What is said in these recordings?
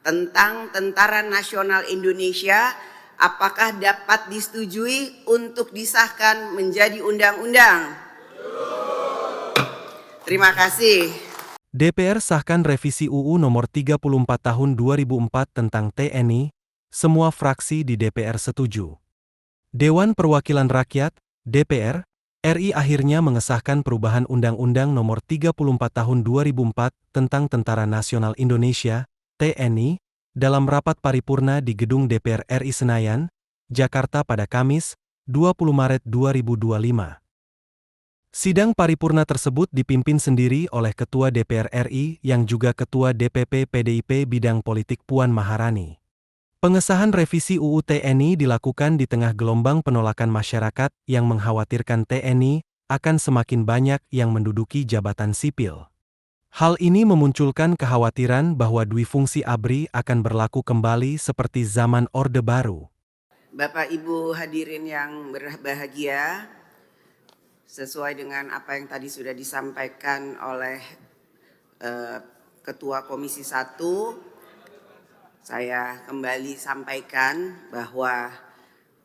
tentang Tentara Nasional Indonesia apakah dapat disetujui untuk disahkan menjadi undang-undang? Terima kasih. DPR sahkan revisi UU Nomor 34 Tahun 2004 tentang TNI. Semua fraksi di DPR setuju. Dewan Perwakilan Rakyat, DPR, RI akhirnya mengesahkan perubahan Undang-Undang Nomor 34 Tahun 2004 tentang Tentara Nasional Indonesia, TNI, dalam rapat paripurna di Gedung DPR RI Senayan, Jakarta pada Kamis, 20 Maret 2025. Sidang paripurna tersebut dipimpin sendiri oleh Ketua DPR RI yang juga Ketua DPP PDIP Bidang Politik Puan Maharani. Pengesahan revisi UU TNI dilakukan di tengah gelombang penolakan masyarakat yang mengkhawatirkan TNI akan semakin banyak yang menduduki jabatan sipil. Hal ini memunculkan kekhawatiran bahwa duifungsi ABRI akan berlaku kembali seperti zaman Orde Baru. Bapak Ibu hadirin yang berbahagia, sesuai dengan apa yang tadi sudah disampaikan oleh Ketua Komisi 1, saya kembali sampaikan bahwa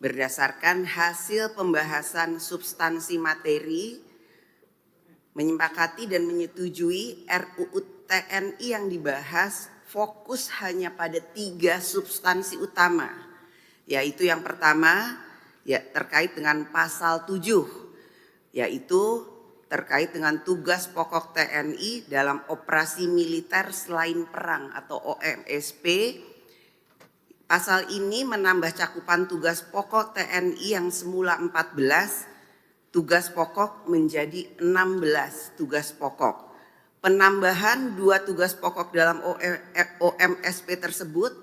berdasarkan hasil pembahasan substansi materi, menyepakati dan menyetujui RUU TNI yang dibahas fokus hanya pada 3 substansi utama, yaitu yang pertama terkait dengan pasal 7, yaitu terkait dengan tugas pokok TNI dalam operasi militer selain perang atau OMSP. Pasal ini menambah cakupan tugas pokok TNI yang semula 14 tugas pokok menjadi 16 tugas pokok. Penambahan 2 tugas pokok dalam OMSP tersebut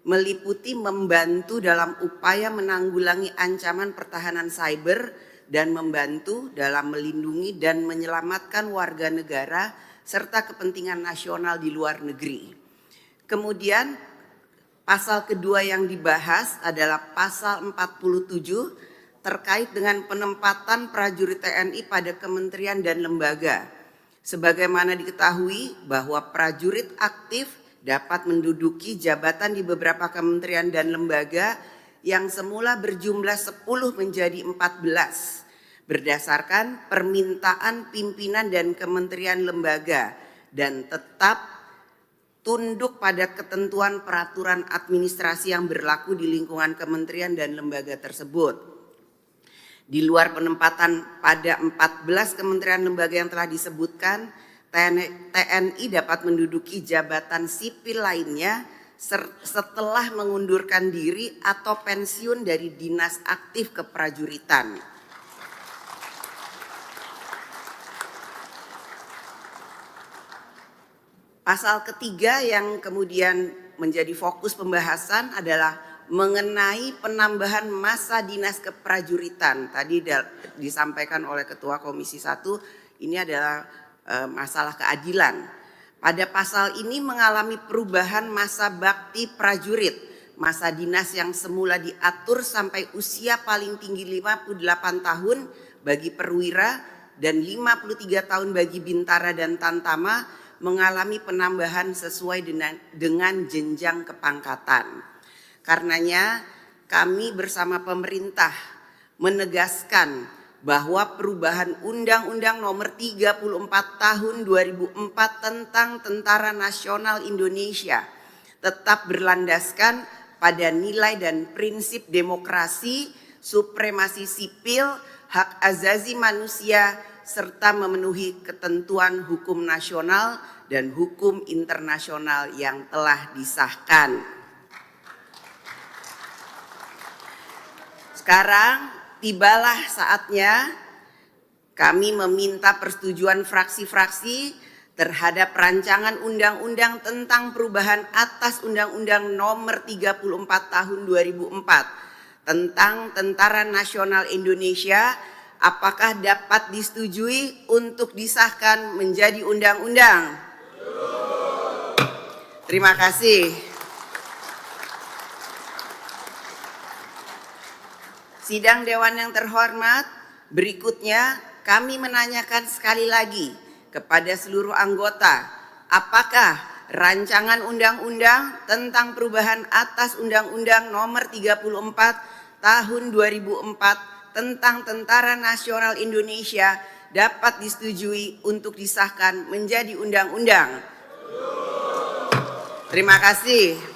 meliputi membantu dalam upaya menanggulangi ancaman pertahanan cyber dan membantu dalam melindungi dan menyelamatkan warga negara serta kepentingan nasional di luar negeri. Kemudian pasal kedua yang dibahas adalah pasal 47 terkait dengan penempatan prajurit TNI pada kementerian dan lembaga. Sebagaimana diketahui bahwa prajurit aktif dapat menduduki jabatan di beberapa kementerian dan lembaga yang semula berjumlah 10 menjadi 14 berdasarkan permintaan pimpinan dan kementerian lembaga dan tetap tunduk pada ketentuan peraturan administrasi yang berlaku di lingkungan kementerian dan lembaga tersebut. Di luar penempatan pada 14 kementerian lembaga yang telah disebutkan, TNI dapat menduduki jabatan sipil lainnya setelah mengundurkan diri atau pensiun dari dinas aktif keprajuritan. Pasal ketiga yang kemudian menjadi fokus pembahasan adalah mengenai penambahan masa dinas keprajuritan. Tadi disampaikan oleh Ketua Komisi 1, ini adalah masalah keadilan. Pada pasal ini mengalami perubahan masa bakti prajurit. Masa dinas yang semula diatur sampai usia paling tinggi 58 tahun bagi perwira dan 53 tahun bagi bintara dan tantama mengalami penambahan sesuai dengan jenjang kepangkatan. Karenanya kami bersama pemerintah menegaskan bahwa perubahan Undang-Undang Nomor 34 Tahun 2004 tentang Tentara Nasional Indonesia tetap berlandaskan pada nilai dan prinsip demokrasi, supremasi sipil, hak asasi manusia, serta memenuhi ketentuan hukum nasional dan hukum internasional yang telah disahkan. Sekarang tibalah saatnya kami meminta persetujuan fraksi-fraksi terhadap rancangan undang-undang tentang perubahan atas Undang-Undang Nomor 34 Tahun 2004 tentang Tentara Nasional Indonesia. Apakah dapat disetujui untuk disahkan menjadi undang-undang? Terima kasih. Sidang Dewan yang terhormat, berikutnya kami menanyakan sekali lagi kepada seluruh anggota, apakah Rancangan Undang-Undang tentang perubahan atas Undang-Undang Nomor 34 Tahun 2004 tentang Tentara Nasional Indonesia dapat disetujui untuk disahkan menjadi undang-undang. Terima kasih.